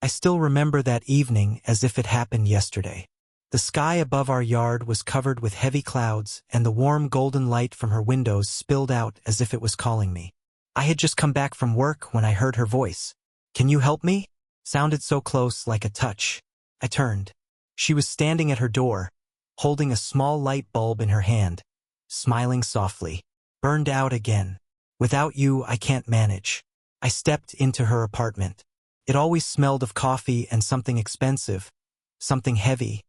I still remember that evening as if it happened yesterday. The sky above our yard was covered with heavy clouds, and the warm golden light from her windows spilled out as if it was calling me. I had just come back from work when I heard her voice. "Can you help me?" Sounded so close, like a touch. I turned. She was standing at her door, holding a small light bulb in her hand, smiling softly. "Burned out again. Without you, I can't manage." I stepped into her apartment. It always smelled of coffee and something expensive, something heavy,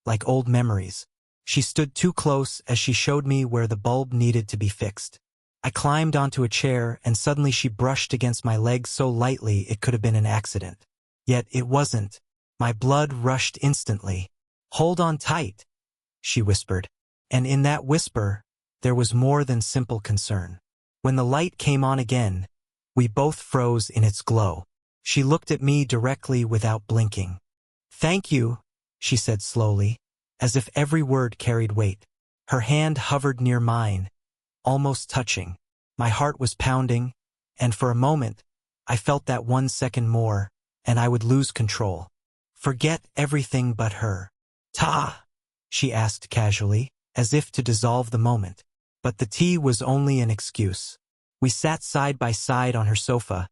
like old memories. She stood too close as she showed me where the bulb needed to be fixed. I climbed onto a chair, and suddenly she brushed against my leg so lightly it could have been an accident. Yet it wasn't. My blood rushed instantly. "Hold on tight," she whispered. And in that whisper, there was more than simple concern. When the light came on again, we both froze in its glow. She looked at me directly without blinking. "Thank you," she said slowly, as if every word carried weight. Her hand hovered near mine, almost touching. My heart was pounding, and for a moment, I felt that 1 second more, and I would lose control. Forget everything but her. "Ta?" she asked casually, as if to dissolve the moment. But the tea was only an excuse. We sat side by side on her sofa,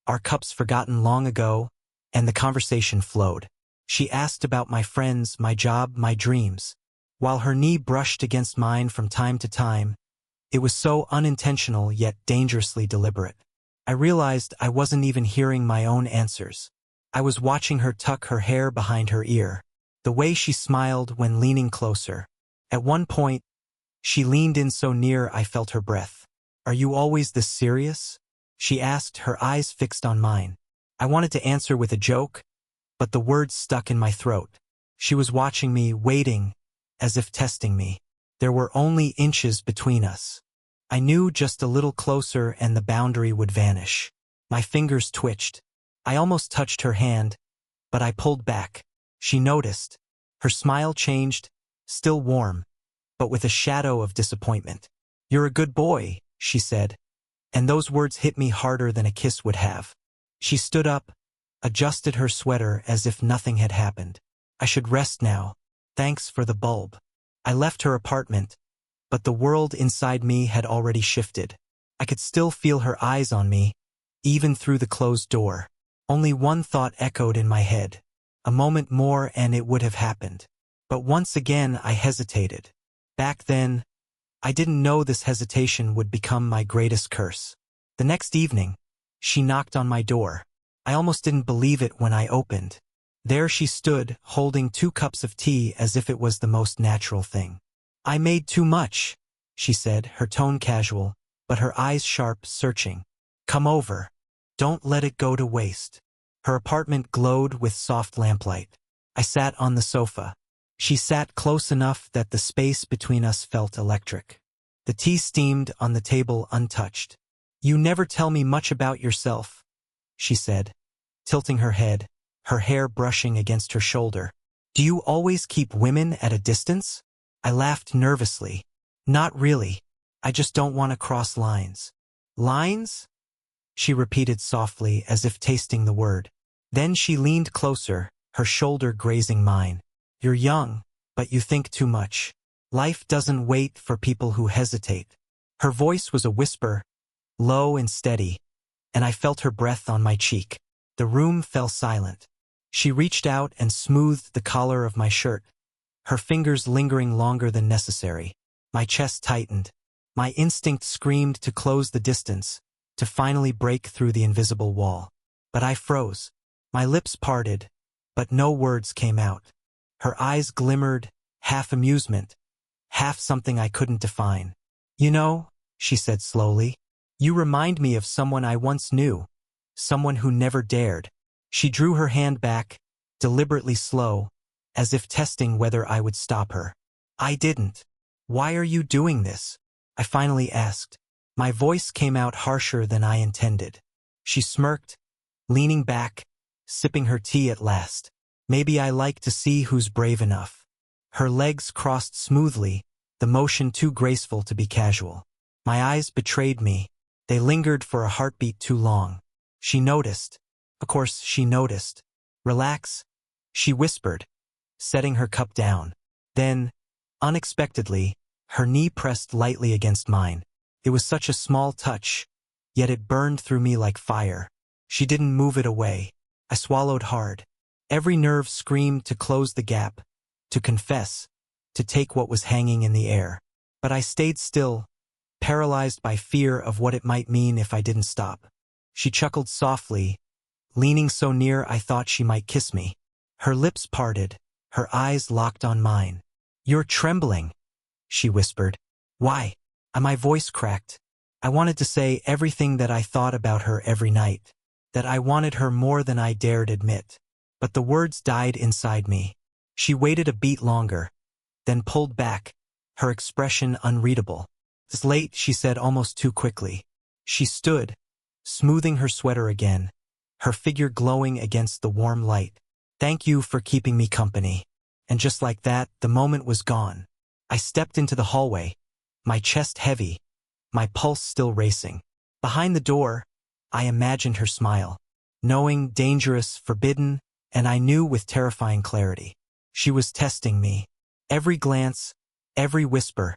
our cups forgotten long ago, and the conversation flowed. She asked about my friends, my job, my dreams. While her knee brushed against mine from time to time, it was so unintentional yet dangerously deliberate. I realized I wasn't even hearing my own answers. I was watching her tuck her hair behind her ear, the way she smiled when leaning closer. At one point, she leaned in so near I felt her breath. "Are you always this serious?" she asked, her eyes fixed on mine. I wanted to answer with a joke, but the words stuck in my throat. She was watching me, waiting, as if testing me. There were only inches between us. I knew just a little closer and the boundary would vanish. My fingers twitched. I almost touched her hand, but I pulled back. She noticed. Her smile changed, still warm, but with a shadow of disappointment. "You're a good boy," she said, and those words hit me harder than a kiss would have. She stood up, adjusted her sweater as if nothing had happened. "I should rest now. Thanks for the bulb." I left her apartment, but the world inside me had already shifted. I could still feel her eyes on me, even through the closed door. Only one thought echoed in my head. A moment more and it would have happened. But once again I hesitated. Back then, I didn't know this hesitation would become my greatest curse. The next evening, she knocked on my door. I almost didn't believe it when I opened. There she stood, holding 2 cups of tea as if it was the most natural thing. "I made too much," she said, her tone casual, but her eyes sharp, searching. "Come over. Don't let it go to waste." Her apartment glowed with soft lamplight. I sat on the sofa. She sat close enough that the space between us felt electric. The tea steamed on the table untouched. "You never tell me much about yourself," she said, tilting her head, her hair brushing against her shoulder. "Do you always keep women at a distance?" I laughed nervously. "Not really. I just don't want to cross lines." "Lines?" she repeated softly, as if tasting the word. Then she leaned closer, her shoulder grazing mine. "You're young, but you think too much. Life doesn't wait for people who hesitate." Her voice was a whisper, low and steady, and I felt her breath on my cheek. The room fell silent. She reached out and smoothed the collar of my shirt, her fingers lingering longer than necessary. My chest tightened. My instinct screamed to close the distance, to finally break through the invisible wall. But I froze. My lips parted, but no words came out. Her eyes glimmered, half amusement, half something I couldn't define. "You know," she said slowly, "you remind me of someone I once knew, someone who never dared." She drew her hand back, deliberately slow, as if testing whether I would stop her. "I didn't." "Why are you doing this?" I finally asked. My voice came out harsher than I intended. She smirked, leaning back, sipping her tea at last. "Maybe I like to see who's brave enough." Her legs crossed smoothly, the motion too graceful to be casual. My eyes betrayed me. They lingered for a heartbeat too long. She noticed. Of course, she noticed. Relax, she whispered, setting her cup down. Then, unexpectedly, her knee pressed lightly against mine. It was such a small touch, yet it burned through me like fire. She didn't move it away. I swallowed hard. Every nerve screamed to close the gap, to confess, to take what was hanging in the air. But I stayed still, paralyzed by fear of what it might mean if I didn't stop. She chuckled softly, leaning so near I thought she might kiss me. Her lips parted, her eyes locked on mine. "You're trembling," she whispered. "Why?" My voice cracked. I wanted to say everything that I thought about her every night, that I wanted her more than I dared admit. But the words died inside me. She waited a beat longer, then pulled back, her expression unreadable. "It's late," she said almost too quickly. She stood, smoothing her sweater again, her figure glowing against the warm light. "Thank you for keeping me company." And just like that, the moment was gone. I stepped into the hallway, my chest heavy, my pulse still racing. Behind the door, I imagined her smile, knowing, dangerous, forbidden, and I knew with terrifying clarity. She was testing me. Every glance, every whisper,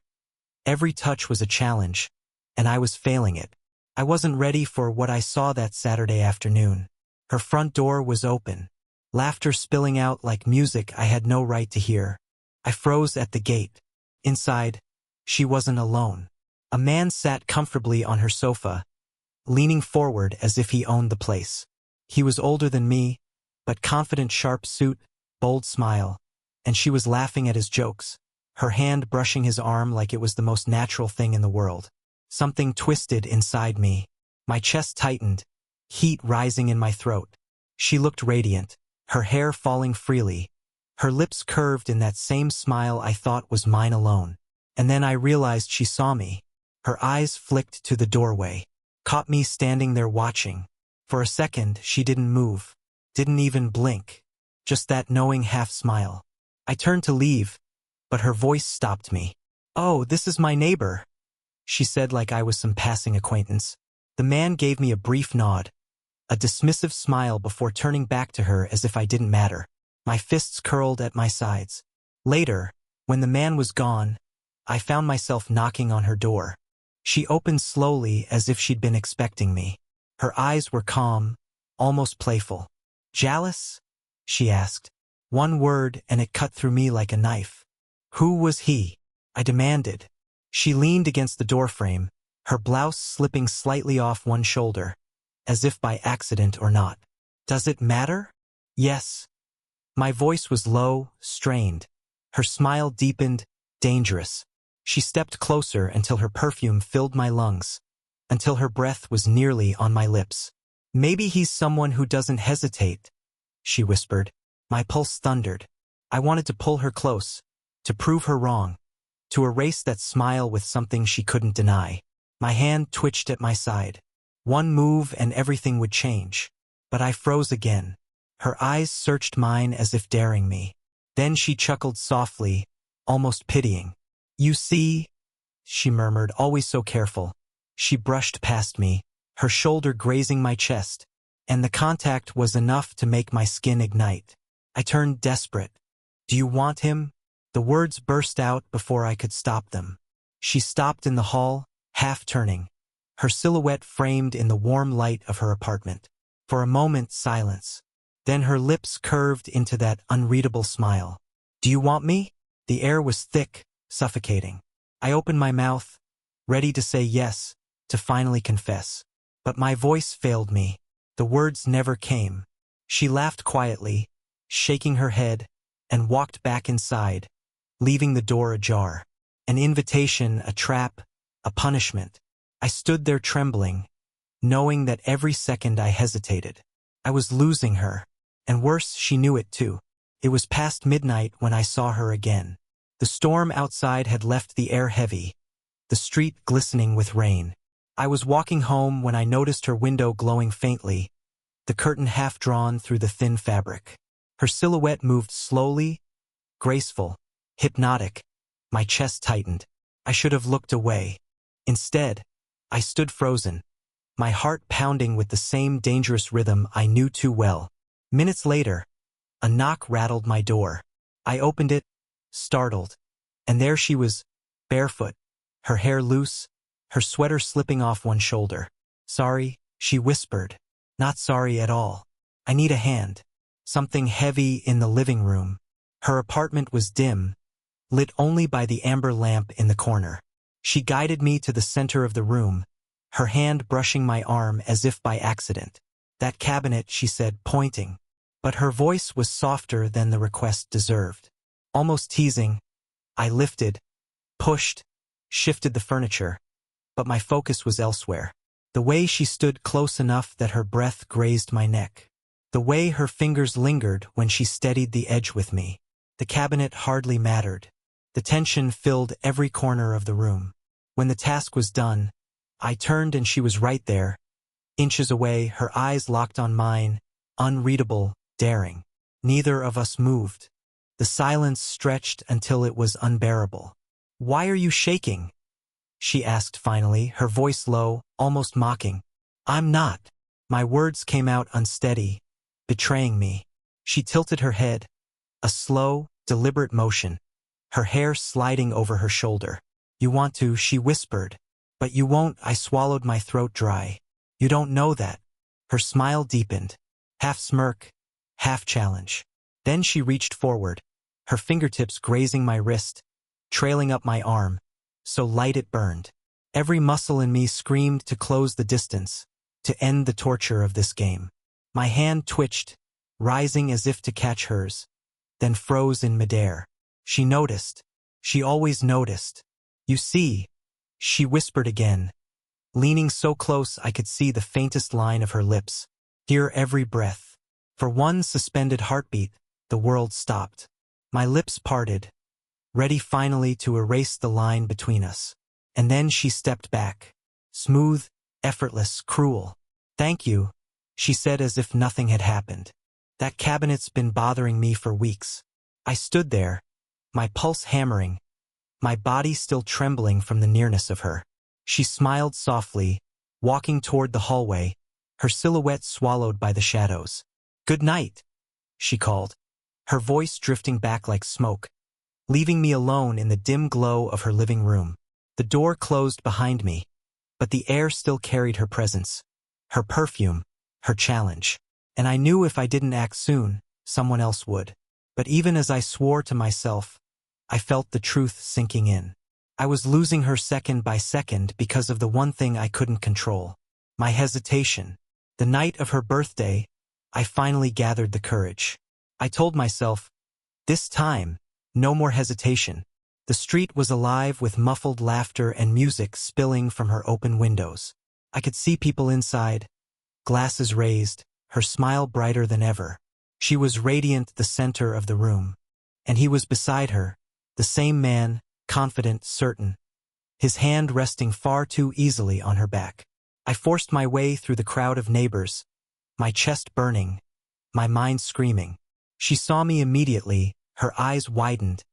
every touch was a challenge, and I was failing it. I wasn't ready for what I saw that Saturday afternoon. Her front door was open, laughter spilling out like music I had no right to hear. I froze at the gate. Inside, she wasn't alone. A man sat comfortably on her sofa, leaning forward as if he owned the place. He was older than me, but confident, sharp suit, bold smile, and she was laughing at his jokes, her hand brushing his arm like it was the most natural thing in the world. Something twisted inside me. My chest tightened, heat rising in my throat. She looked radiant, her hair falling freely, her lips curved in that same smile I thought was mine alone. And then I realized she saw me. Her eyes flicked to the doorway, caught me standing there watching. For a second, she didn't move, didn't even blink, just that knowing half-smile. I turned to leave, but her voice stopped me. "Oh, this is my neighbor," she said like I was some passing acquaintance. The man gave me a brief nod, a dismissive smile before turning back to her as if I didn't matter. My fists curled at my sides. Later, when the man was gone, I found myself knocking on her door. She opened slowly as if she'd been expecting me. Her eyes were calm, almost playful. "Jealous?" she asked. One word and it cut through me like a knife. "Who was he?" I demanded. She leaned against the doorframe, her blouse slipping slightly off one shoulder, as if by accident or not. "Does it matter?" "Yes." My voice was low, strained. Her smile deepened, dangerous. She stepped closer until her perfume filled my lungs, until her breath was nearly on my lips. "Maybe he's someone who doesn't hesitate," she whispered. My pulse thundered. I wanted to pull her close, to prove her wrong, to erase that smile with something she couldn't deny. My hand twitched at my side. One move and everything would change. But I froze again. Her eyes searched mine as if daring me. Then she chuckled softly, almost pitying. "You see," she murmured, always so careful. She brushed past me, her shoulder grazing my chest, and the contact was enough to make my skin ignite. I turned desperate. "Do you want him?" The words burst out before I could stop them. She stopped in the hall, half turning, her silhouette framed in the warm light of her apartment. For a moment, silence. Then her lips curved into that unreadable smile. "Do you want me?" The air was thick, suffocating. I opened my mouth, ready to say yes, to finally confess. But my voice failed me. The words never came. She laughed quietly, shaking her head, and walked back inside, leaving the door ajar. An invitation, a trap, a punishment. I stood there trembling, knowing that every second I hesitated. I was losing her, and worse, she knew it too. It was past midnight when I saw her again. The storm outside had left the air heavy, the street glistening with rain. I was walking home when I noticed her window glowing faintly, the curtain half drawn through the thin fabric. Her silhouette moved slowly, graceful, hypnotic. My chest tightened. I should have looked away. Instead, I stood frozen, my heart pounding with the same dangerous rhythm I knew too well. Minutes later, A knock rattled my door. I opened it, startled. And there she was, barefoot, her hair loose, her sweater slipping off one shoulder. "Sorry," she whispered. "Not sorry at all. I need a hand." Something heavy in the living room. Her apartment was dim, lit only by the amber lamp in the corner. She guided me to the center of the room, her hand brushing my arm as if by accident. "That cabinet," she said, pointing. But her voice was softer than the request deserved. Almost teasing, I lifted, pushed, shifted the furniture, but my focus was elsewhere. The way she stood close enough that her breath grazed my neck. The way her fingers lingered when she steadied the edge with me. The cabinet hardly mattered. The tension filled every corner of the room. When the task was done, I turned and she was right there, inches away, her eyes locked on mine, unreadable, daring. Neither of us moved. The silence stretched until it was unbearable. "Why are you shaking?" she asked finally, her voice low, almost mocking. "I'm not." My words came out unsteady, betraying me. She tilted her head, a slow, deliberate motion, her hair sliding over her shoulder. "You want to," she whispered. "But you won't." I swallowed, my throat dry. "You don't know that." Her smile deepened, half smirk, half challenge. Then she reached forward, her fingertips grazing my wrist, trailing up my arm, so light it burned. Every muscle in me screamed to close the distance, to end the torture of this game. My hand twitched, rising as if to catch hers, then froze in midair. She noticed. She always noticed. "You see," she whispered again, leaning so close I could see the faintest line of her lips, hear every breath. For one suspended heartbeat, the world stopped. My lips parted, ready finally to erase the line between us. And then she stepped back. Smooth, effortless, cruel. "Thank you," she said as if nothing had happened. "That cabinet's been bothering me for weeks." I stood there, my pulse hammering, my body still trembling from the nearness of her. She smiled softly, walking toward the hallway, her silhouette swallowed by the shadows. "Good night," she called, her voice drifting back like smoke, leaving me alone in the dim glow of her living room. The door closed behind me, but the air still carried her presence, her perfume, her challenge. And I knew if I didn't act soon, someone else would. But even as I swore to myself, I felt the truth sinking in. I was losing her second by second because of the one thing I couldn't control. My hesitation. The night of her birthday, I finally gathered the courage. I told myself, this time, no more hesitation. The street was alive with muffled laughter and music spilling from her open windows. I could see people inside, glasses raised, her smile brighter than ever. She was radiant, the center of the room. And he was beside her, the same man, confident, certain, his hand resting far too easily on her back. I forced my way through the crowd of neighbors, my chest burning, my mind screaming. She saw me immediately, her eyes widened,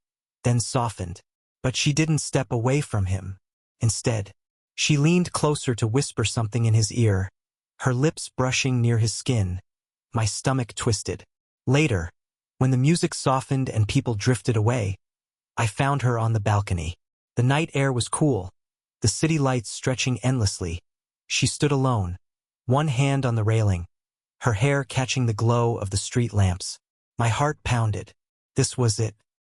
then softened. But she didn't step away from him. Instead, she leaned closer to whisper something in his ear, her lips brushing near his skin. My stomach twisted. Later, when the music softened and people drifted away, I found her on the balcony. The night air was cool, the city lights stretching endlessly. She stood alone, one hand on the railing, her hair catching the glow of the street lamps. My heart pounded. This was it.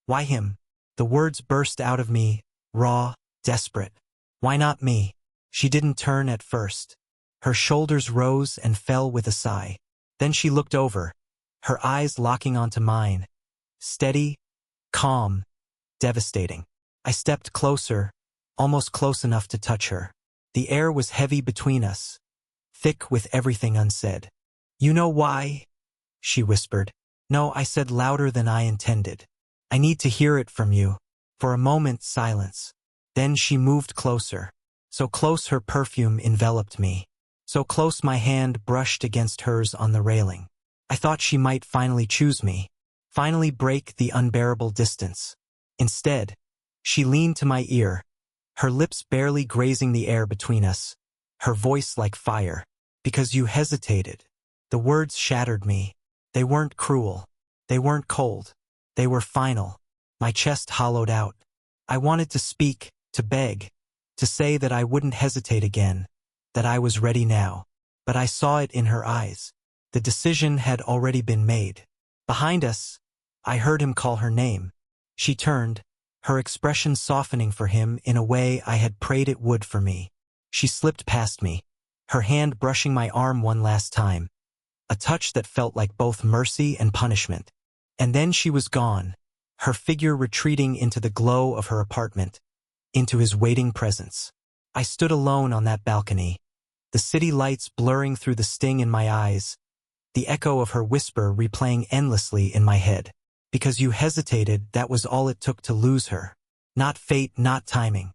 Why him? The words burst out of me, raw, desperate. Why not me? She didn't turn at first. Her shoulders rose and fell with a sigh. Then she looked over, her eyes locking onto mine. Steady, calm, devastating. I stepped closer, almost close enough to touch her. The air was heavy between us, thick with everything unsaid. "You know why?" she whispered. "No," I said louder than I intended. "I need to hear it from you." For a moment, silence. Then she moved closer. So close her perfume enveloped me. So close my hand brushed against hers on the railing. I thought she might finally choose me, finally break the unbearable distance. Instead, she leaned to my ear, her lips barely grazing the air between us, her voice like fire. "Because you hesitated." The words shattered me. They weren't cruel. They weren't cold. They were final. My chest hollowed out. I wanted to speak, to beg, to say that I wouldn't hesitate again, that I was ready now. But I saw it in her eyes. The decision had already been made. Behind us, I heard him call her name. She turned, her expression softening for him in a way I had prayed it would for me. She slipped past me, her hand brushing my arm one last time, a touch that felt like both mercy and punishment. And then she was gone, her figure retreating into the glow of her apartment, into his waiting presence. I stood alone on that balcony, the city lights blurring through the sting in my eyes, the echo of her whisper replaying endlessly in my head. Because you hesitated, that was all it took to lose her. Not fate, not timing.